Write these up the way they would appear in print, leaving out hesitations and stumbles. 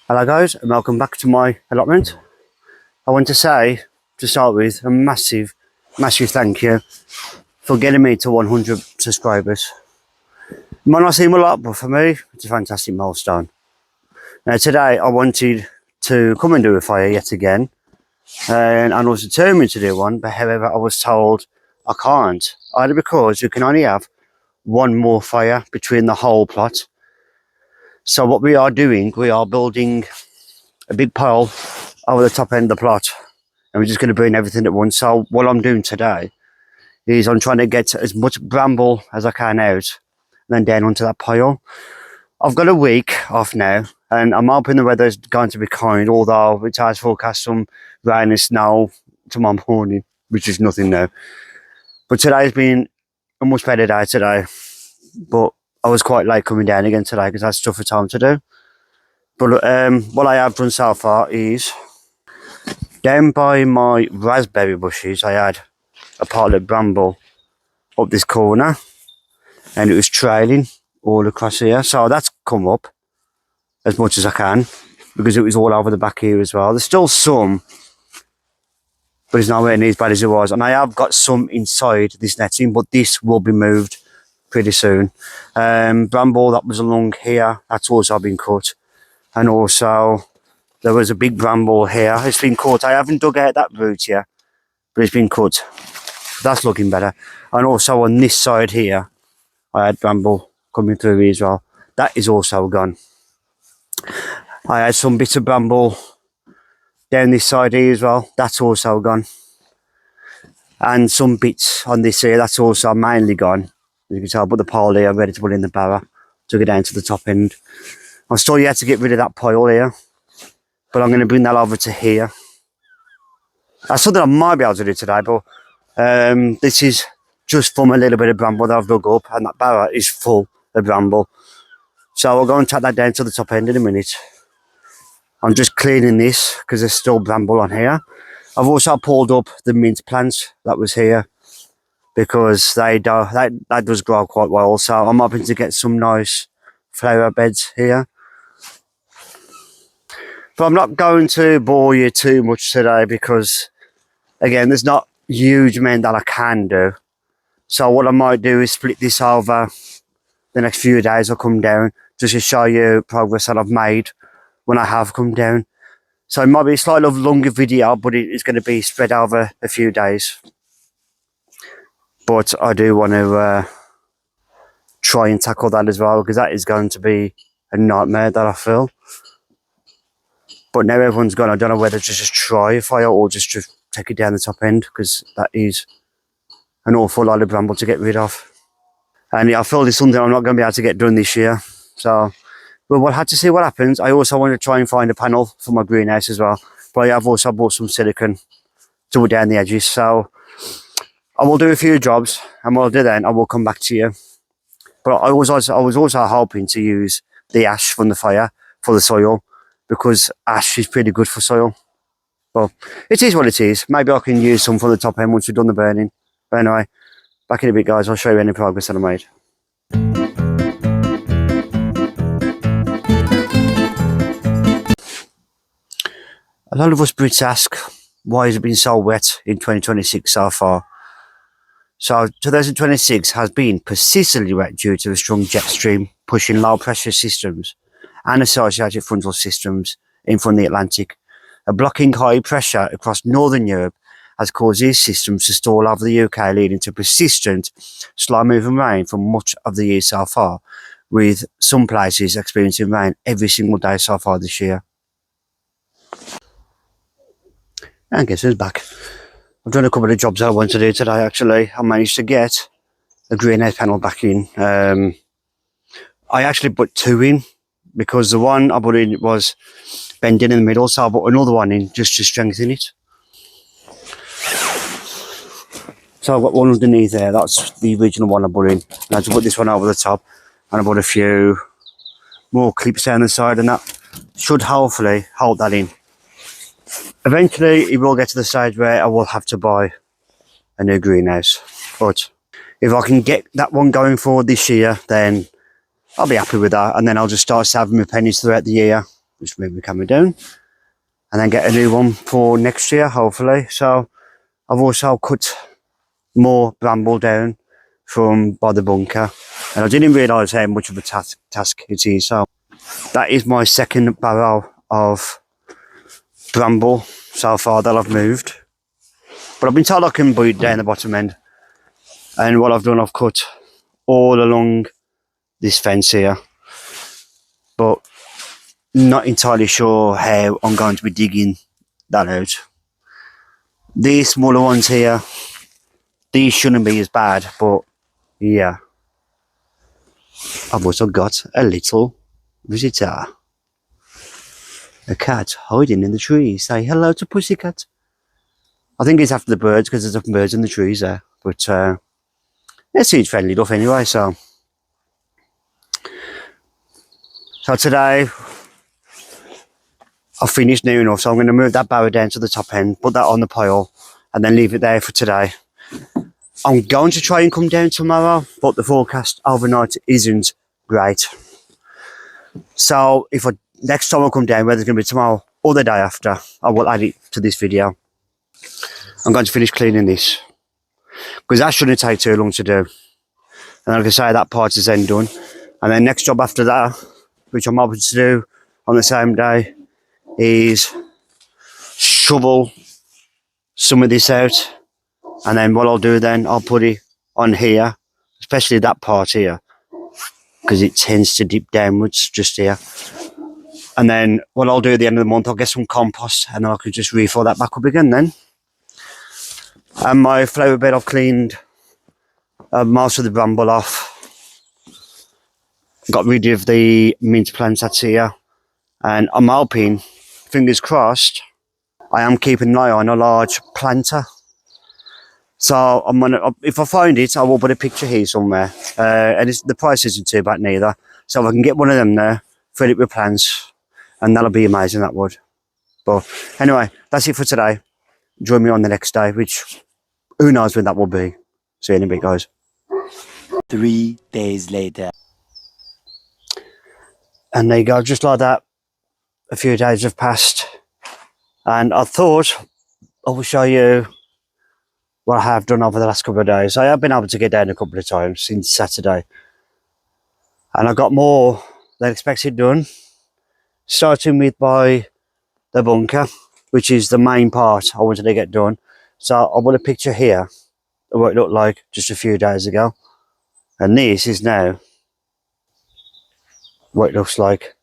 Hello guys and welcome back to my allotment. I want to say, to start with, a massive thank you for getting me to 100 subscribers. It might not seem a lot, but for me, it's a fantastic milestone. Now today I wanted to come and do a fire yet again, and I was determined to do one, but however I was told I can't, either because you can only have one more fire between the whole plot. So what we are doing, we are building a big pile over the top end of the plot, and we're just going to burn everything at once. So what I'm doing today is I'm trying to get as much bramble as I can out and then down onto that pile. I've got a week off now and I'm hoping the weather is going to be kind, although it has forecast some rain and snow tomorrow morning, which is nothing new. But today's been a much better day today, but I was quite late coming down again today because I had stuff at home to do. But what I have done so far is, down by my raspberry bushes, I had a pile of bramble up this corner and it was trailing all across here. So that's come up as much as I can because it was all over the back here as well. There's still some, but it's nowhere near as bad as it was. And I have got some inside this netting, but this will be moved pretty soon. Bramble that was along here, that's also been cut. And also there was a big bramble here. It's been cut. I haven't dug out that root yet, but it's been cut. That's looking better. And also on this side here, I had bramble coming through here as well. That is also gone. I had some bits of bramble down this side here as well. That's also gone. And some bits on this here, that's also mainly gone. As you can tell, I put the pile here, ready to put in the barrow. Took it down to the top end. I'm still yet to get rid of that pile here, but I'm going to bring that over to here. That's something I might be able to do today, but this is just from a little bit of bramble that I've dug up, and that barrow is full of bramble. So I'll go and take that down to the top end in a minute. I'm just cleaning this because there's still bramble on here. I've also pulled up the mint plants that was here because that does grow quite well. So I'm hoping to get some nice flower beds here. But I'm not going to bore you too much today because, again, there's not a huge amount that I can do. So what I might do is split this over the next few days. I'll come down just to show you progress that I've made when I have come down. So it might be a slightly longer video, but it's going to be spread over a few days. But I do want to try and tackle that as well, because that is going to be a nightmare that I feel. But now everyone's gone, I don't know whether to just try a fire or just take it down the top end, because that is an awful lot of bramble to get rid of. And yeah, I feel there's something I'm not going to be able to get done this year. So we'll have to see what happens. I also want to try and find a panel for my greenhouse as well. But I have also bought some silicone to put down the edges. So I will do a few jobs, and what I'll do then, I will come back to you. But I was also hoping to use the ash from the fire for the soil, because ash is pretty good for soil. Well, it is what it is. Maybe I can use some from the top end once we've done the burning. But anyway, back in a bit, guys. I'll show you any progress that I made. A lot of us Brits ask, why has it been so wet in 2026 so far? So 2026 has been persistently wet due to a strong jet stream pushing low pressure systems and associated frontal systems in from the Atlantic. A blocking high pressure across northern Europe has caused these systems to stall over the UK, leading to persistent slow moving rain for much of the year so far, with some places experiencing rain every single day so far this year. And guess who's back? I've done a couple of jobs I want to do today actually. I managed to get a greenhouse panel back in. I actually put two in, because the one I put in was bending in the middle, so I put another one in just to strengthen it. So I've got one underneath there, that's the original one I put in. And I just put this one over the top, and I put a few more clips down the side, and that should hopefully hold that in. Eventually it will get to the stage where I will have to buy a new greenhouse, but if I can get that one going for this year, then I'll be happy with that, and then I'll just start saving my pennies throughout the year Just move my camera down. And then get a new one for next year, hopefully. So I've also cut more bramble down from by the bunker. And I didn't realise how much of a task it is. So that is my second barrow of bramble so far that I've moved. But I've been told I can put it down the bottom end. And what I've done, I've cut all along this fence here. But not entirely sure how I'm going to be digging that out. These smaller ones here, these shouldn't be as bad, but yeah. I've also got a little visitor. A cat hiding in the trees. Say hello to Pussycat. I think it's after the birds because there's birds in the trees there. But it seems friendly enough anyway, so today I've finished near enough, so I'm going to move that barrow down to the top end, put that on the pile, and then leave it there for today. I'm going to try and come down tomorrow, but the forecast overnight isn't great. So if next time I come down, whether it's going to be tomorrow or the day after, I will add it to this video. I'm going to finish cleaning this, because that shouldn't take too long to do. And like I say, that part is then done. And then next job after that, which I'm hoping to do on the same day, is shovel some of this out. And then what I'll do then, I'll put it on here, especially that part here, because it tends to dip downwards just here. And then what I'll do at the end of the month, I'll get some compost and then I can just refill that back up again then. And my flower bed, I've cleaned most of the bramble off. Got rid of the mint plants that's here. And I'm hoping, fingers crossed, I am keeping an eye on a large planter. So I'm gonna, if I find it, I will put a picture here somewhere. And the price isn't too bad neither. So if I can get one of them there, fill it with plants, and that'll be amazing, that would. But anyway, that's it for today. Join me on the next day, which who knows when that will be. See you in a bit, guys. 3 days later. And there you go, just like that. A few days have passed. And I thought I will show you what I have done over the last couple of days. I have been able to get down a couple of times since Saturday. And I got more than expected done. Starting with by the bunker, which is the main part I wanted to get done. So I'll put a picture here of what it looked like just a few days ago. And this is now what it looks like.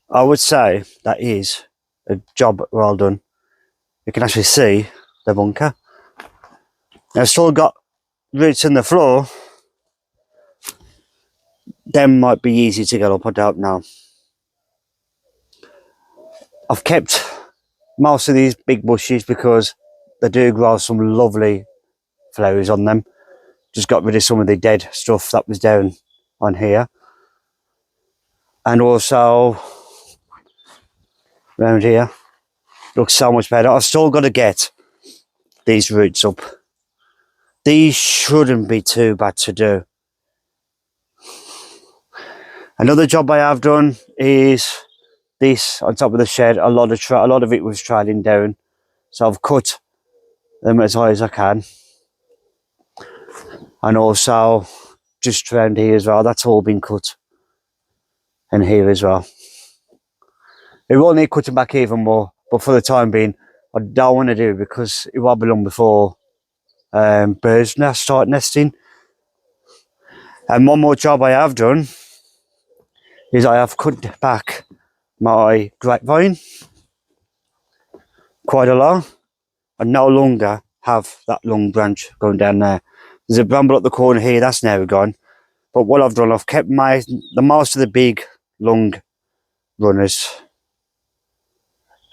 I would say that is a job well done. You can actually see the bunker. I've still got roots in the floor. Them might be easy to get up, I don't know. I've kept most of these big bushes because they do grow some lovely flowers on them. Just got rid of some of the dead stuff that was down on here. And also around here, looks so much better. I've still got to get these roots up. These shouldn't be too bad to do. Another job I have done is this on top of the shed. A lot of it was trailing down, so I've cut them as high as I can. And also just around here as well, that's all been cut. And here as well. It will need cutting back even more, but for the time being, I don't want to do it because it won't be long before birds now start nesting. And one more job I have done is I have cut back my grapevine quite a lot. I no longer have that long branch going down there. There's a bramble at the corner here, that's now gone. But what I've done, I've kept the most of the big long runners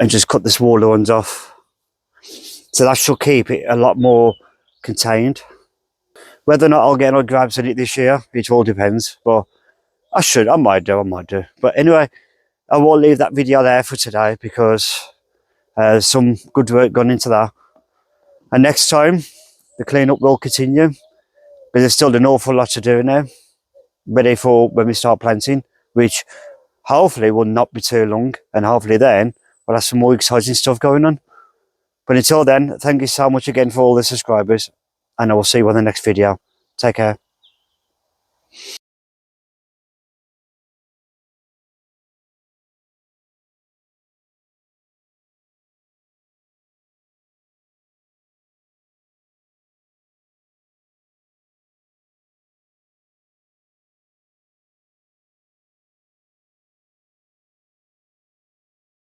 and just cut the smaller ones off. So that should keep it a lot more contained. Whether or not I'll get any grabs in it this year, it all depends. But I might do. But anyway, I will leave that video there for today because some good work gone into that. And next time, the cleanup will continue. But there's still an awful lot to do now. Ready for when we start planting, which hopefully will not be too long, and hopefully then we'll have some more exciting stuff going on. But until then, thank you so much again for all the subscribers, and I will see you on the next video. Take care.